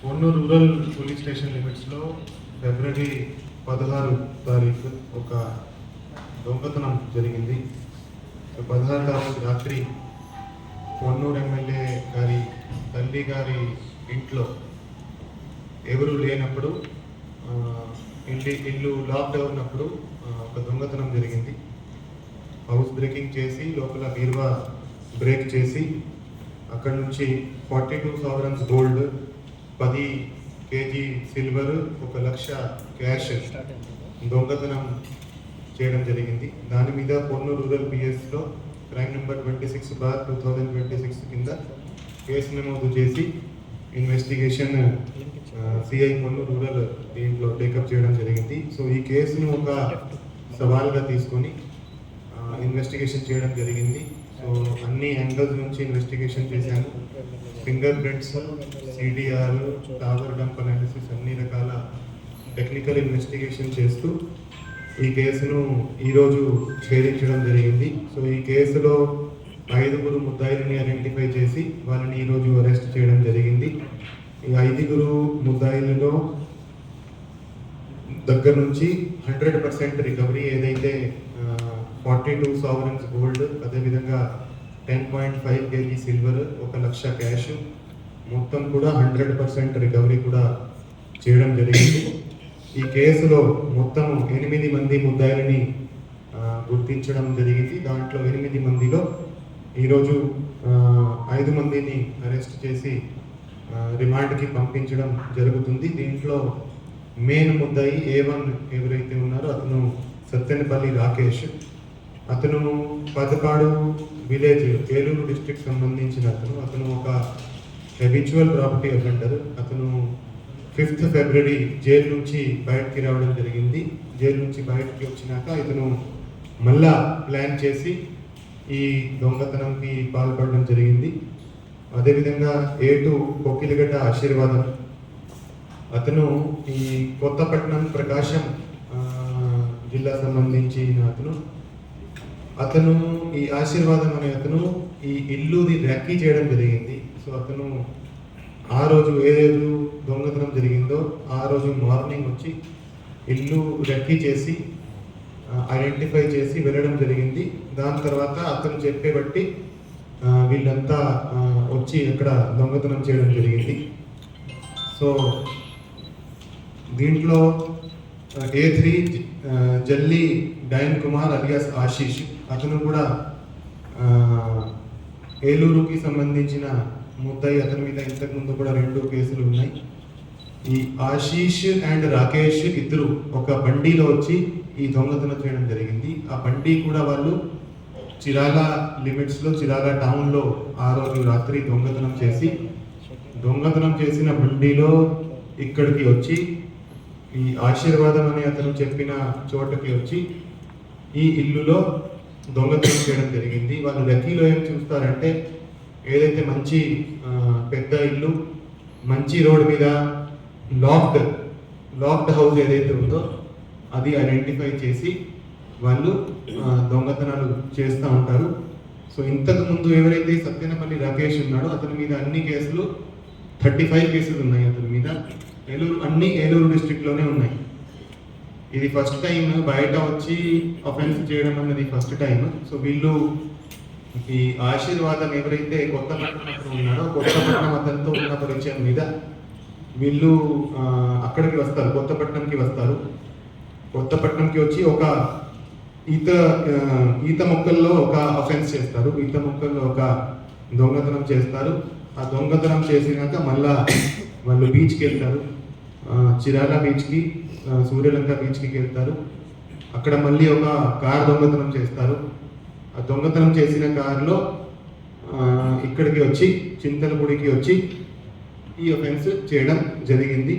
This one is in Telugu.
పొన్నూరు రూరల్ పోలీస్ స్టేషన్ లిమిట్స్లో ఫిబ్రవరి 16 తారీఖు ఒక దొంగతనం జరిగింది. 16 తారీఖు రాత్రి పొన్నూరు ఎమ్మెల్యే గారి తల్లి గారి ఇంట్లో ఎవరు లేనప్పుడు ఇల్లు లాక్డౌన్ ఉన్నప్పుడు ఒక దొంగతనం జరిగింది. హౌస్ బ్రేకింగ్ చేసి లోపల బీరువా బ్రేక్ చేసి అక్కడ నుంచి 42 సావరన్స్ గోల్డ్, 10 కేజీ సిల్వర్, 1 లక్ష క్యాష్ దొంగతనం చేయడం జరిగింది. దాని మీద పొన్నూరు రూరల్ పిఎస్లో క్రైమ్ నెంబర్ 26/2026 కింద కేసు నమోదు చేసి ఇన్వెస్టిగేషన్ సిఐ పొన్నూరు రూరల్ దీంట్లో టేకప్ చేయడం జరిగింది. సో ఈ కేసును ఒక సవాల్గా తీసుకొని ఇన్వెస్టిగేషన్ చేయడం జరిగింది. సో అన్ని యాంగిల్స్ నుంచి ఇన్వెస్టిగేషన్ చేశాను. Finger prints, CDR, tower dump analysis, అన్ని రకాల టెక్నికల్ ఇన్వెస్టిగేషన్ చేస్తూ ఈ కేసును ఈరోజు ఛేదించడం జరిగింది. సో ఈ కేసులో 5 ముద్దాయిలని ఐడెంటిఫై చేసి వాళ్ళని ఈరోజు అరెస్ట్ చేయడం జరిగింది. ఈ 5 ముద్దాయిలలో దగ్గర నుంచి 100% రికవరీ, ఏదైతే 42 సావరన్స్ గోల్డ్, అదేవిధంగా 10.5 కేజీ సిల్వర్, 1 లక్ష క్యాష్ మొత్తం కూడా 100% రికవరీ కూడా చేయడం జరిగింది. ఈ కేసులో మొత్తం 8 మంది ముద్దాయిలని గుర్తించడం జరిగింది. దాంట్లో 8 మందిలో ఈరోజు 5 మందిని అరెస్ట్ చేసి రిమాండ్కి పంపించడం జరుగుతుంది. దీంట్లో మెయిన్ ముద్దాయి A1 ఎవరైతే ఉన్నారో అతను సత్తెనపల్లి రాకేష్. అతను పదపాడు విలేజ్, ఏలూరు డిస్ట్రిక్ట్ సంబంధించిన అతను ఒక హెబిచువల్ ప్రాపర్టీ అఫెండర్. అతను 5 ఫిబ్రవరి జైలు నుంచి బయటకి రావడం జరిగింది. జైలు నుంచి బయటకి వచ్చినాక ఇతను మళ్ళా ప్లాన్ చేసి ఈ దొంగతనంకి పాల్పడడం జరిగింది. అదేవిధంగా A2 కొక్కిలిగడ్డ ఆశీర్వాదం. అతను ఈ కొత్తపట్నం ప్రకాశం జిల్లా సంబంధించిన అతను ఈ ఆశీర్వాదం అనే అతను ఈ ఇల్లుది రెక్కీ చేయడం జరిగింది. సో అతను ఆ రోజు ఏ రోజు దొంగతనం జరిగిందో ఆ రోజు మార్నింగ్ వచ్చి ఇల్లు రెక్కీ చేసి ఐడెంటిఫై చేసి వెళ్ళడం జరిగింది. దాని తర్వాత అతను చెప్పే బట్టి వీళ్ళంతా వచ్చి ఇక్కడ దొంగతనం చేయడం జరిగింది. సో దీంట్లో A3 జల్లి డయన్ కుమార్ అలియాస్ ఆశీష్, అతను కూడా ఏలూరుకి సంబంధించిన ముద్దాయి. అతని మీద ఇంతకుముందు కూడా 2 కేసులు ఉన్నాయి. ఈ ఆశీష్ అండ్ రాకేష్ ఇద్దరు ఒక బండిలో వచ్చి ఈ దొంగతనం చేయడం జరిగింది. ఆ బండి కూడా వాళ్ళు చిరాల లిమిట్స్లో, చిరాల టౌన్లో ఆ రోజు రాత్రి దొంగతనం చేసిన బండిలో ఇక్కడికి వచ్చి ఈ ఆశీర్వాదం అని అతను చెప్పిన చోటకి వచ్చి ఈ ఇల్లులో దొంగతనం చేయడం జరిగింది. వాళ్ళు రెక్కీలో ఏం చూస్తారంటే ఏదైతే మంచి పెద్ద ఇల్లు, మంచి రోడ్ మీద లాక్డ్ హౌస్ ఏదైతే ఉందో అది ఐడెంటిఫై చేసి వాళ్ళు దొంగతనాలు చేస్తూ ఉంటారు. సో ఇంతకు ముందు ఎవరైతే సత్యనపల్లి రాకేష్ ఉన్నాడో అతని మీద అన్ని కేసులు 35 కేసులు ఉన్నాయి. అతని మీద ఏలూరు డిస్ట్రిక్ట్లోనే ఉన్నాయి. ఇది ఫస్ట్ టైం బయట వచ్చి అఫెన్స్ చేయడం అన్నది ఫస్ట్ టైం. సో వీళ్ళు ఈ ఆశీర్వాదం ఎవరైతే కొత్తపట్నం ఉన్నాడో కొత్తపట్నం అతనితో ఉన్న పరిచయం మీద వీళ్ళు అక్కడికి వస్తారు, కొత్తపట్నంకి వస్తారు. కొత్తపట్నంకి వచ్చి ఒక ఈత మొక్కల్లో ఒక అఫెన్స్ చేస్తారు. ఈత మొక్కల్లో ఒక దొంగతనం చేస్తారు. ఆ దొంగతనం చేసినాక మళ్ళా వాళ్ళు బీచ్కి వెళ్తారు. చిరాల బీచ్కి, సూర్యలంక బీచ్కి వెళ్తారు. అక్కడ మళ్ళీ ఒక కార్ దొంగతనం చేస్తారు. ఆ దొంగతనం చేసిన కారులో ఇక్కడికి వచ్చి చింతలపూడికి వచ్చి ఈ అఫెన్స్ చేయడం జరిగింది.